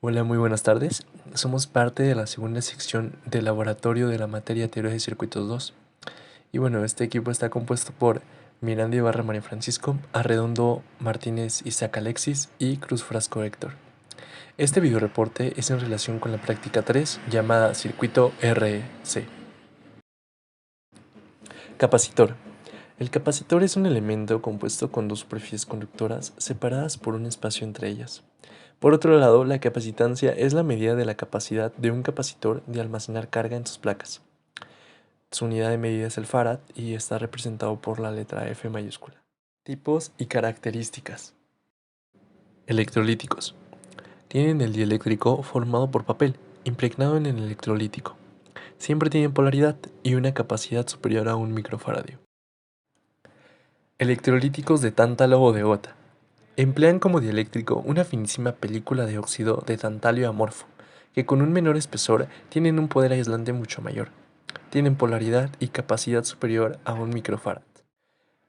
Hola, muy buenas tardes. Somos parte de la segunda sección del laboratorio de la materia Teoría de Circuitos 2. Y bueno, este equipo está compuesto por Miranda Ibarra María Francisco, Arredondo Martínez Isaac Alexis y Cruz Frasco Héctor. Este videoreporte es en relación con la práctica 3 llamada Circuito RC. Capacitor. El capacitor es un elemento compuesto con dos superficies conductoras separadas por un espacio entre ellas. Por otro lado, la capacitancia es la medida de la capacidad de un capacitor de almacenar carga en sus placas. Su unidad de medida es el farad y está representado por la letra F mayúscula. Tipos y características. Electrolíticos. Tienen el dieléctrico formado por papel, impregnado en el electrolítico. Siempre tienen polaridad y una capacidad superior a 1 microfaradio. Electrolíticos de tántalo o de gota. Emplean como dieléctrico una finísima película de óxido de tantalio amorfo, que con un menor espesor tienen un poder aislante mucho mayor. Tienen polaridad y capacidad superior a 1 microfarad.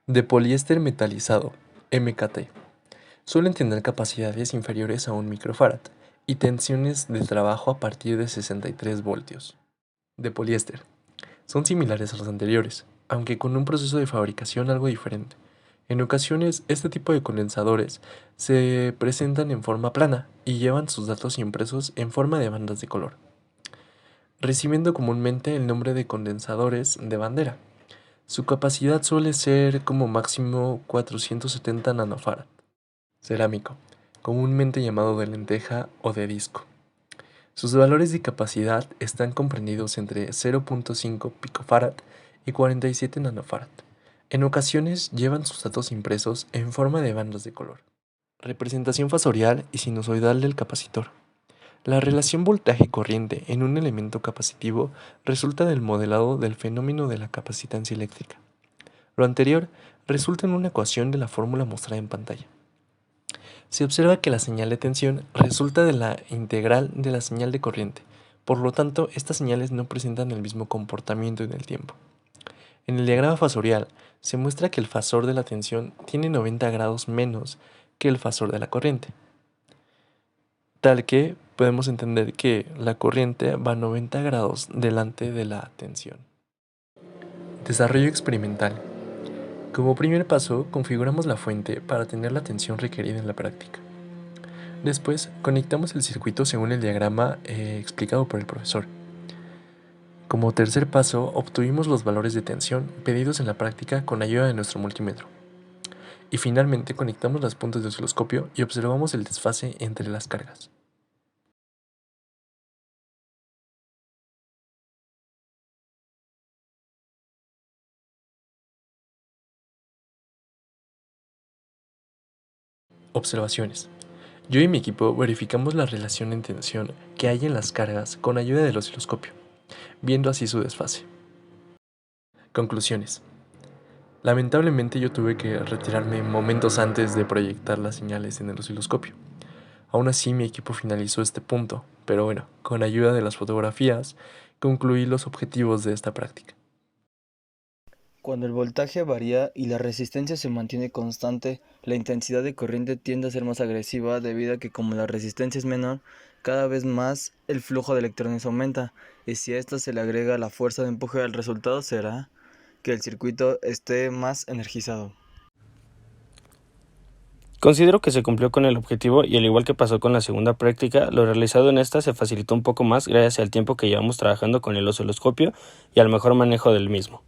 De poliéster metalizado, MKT. Suelen tener capacidades inferiores a 1 microfarad y tensiones de trabajo a partir de 63 voltios. De poliéster. Son similares a los anteriores, aunque con un proceso de fabricación algo diferente. En ocasiones, este tipo de condensadores se presentan en forma plana y llevan sus datos impresos en forma de bandas de color, recibiendo comúnmente el nombre de condensadores de bandera. Su capacidad suele ser como máximo 470 nanofarad. Cerámico, comúnmente llamado de lenteja o de disco. Sus valores de capacidad están comprendidos entre 0.5 picofarad y 47 nanofarad. En ocasiones llevan sus datos impresos en forma de bandas de color. Representación fasorial y sinusoidal del capacitor. La relación voltaje-corriente en un elemento capacitivo resulta del modelado del fenómeno de la capacitancia eléctrica. Lo anterior resulta en una ecuación de la fórmula mostrada en pantalla. Se observa que la señal de tensión resulta de la integral de la señal de corriente, por lo tanto, estas señales no presentan el mismo comportamiento en el tiempo. En el diagrama fasorial se muestra que el fasor de la tensión tiene 90 grados menos que el fasor de la corriente, tal que podemos entender que la corriente va 90 grados delante de la tensión. Desarrollo experimental. Como primer paso, configuramos la fuente para tener la tensión requerida en la práctica. Después, conectamos el circuito según el diagrama explicado por el profesor. Como tercer paso, obtuvimos los valores de tensión pedidos en la práctica con ayuda de nuestro multímetro. Y finalmente conectamos las puntas de osciloscopio y observamos el desfase entre las cargas. Observaciones. Yo y mi equipo verificamos la relación en tensión que hay en las cargas con ayuda del osciloscopio, viendo así su desfase. Conclusiones. Lamentablemente yo tuve que retirarme momentos antes de proyectar las señales en el osciloscopio. Aún así mi equipo finalizó este punto, pero bueno, con ayuda de las fotografías, concluí los objetivos de esta práctica. Cuando el voltaje varía y la resistencia se mantiene constante, la intensidad de corriente tiende a ser más agresiva debido a que como la resistencia es menor, cada vez más el flujo de electrones aumenta, y si a esto se le agrega la fuerza de empuje, el resultado será que el circuito esté más energizado. Considero que se cumplió con el objetivo y al igual que pasó con la segunda práctica, lo realizado en esta se facilitó un poco más gracias al tiempo que llevamos trabajando con el osciloscopio y al mejor manejo del mismo.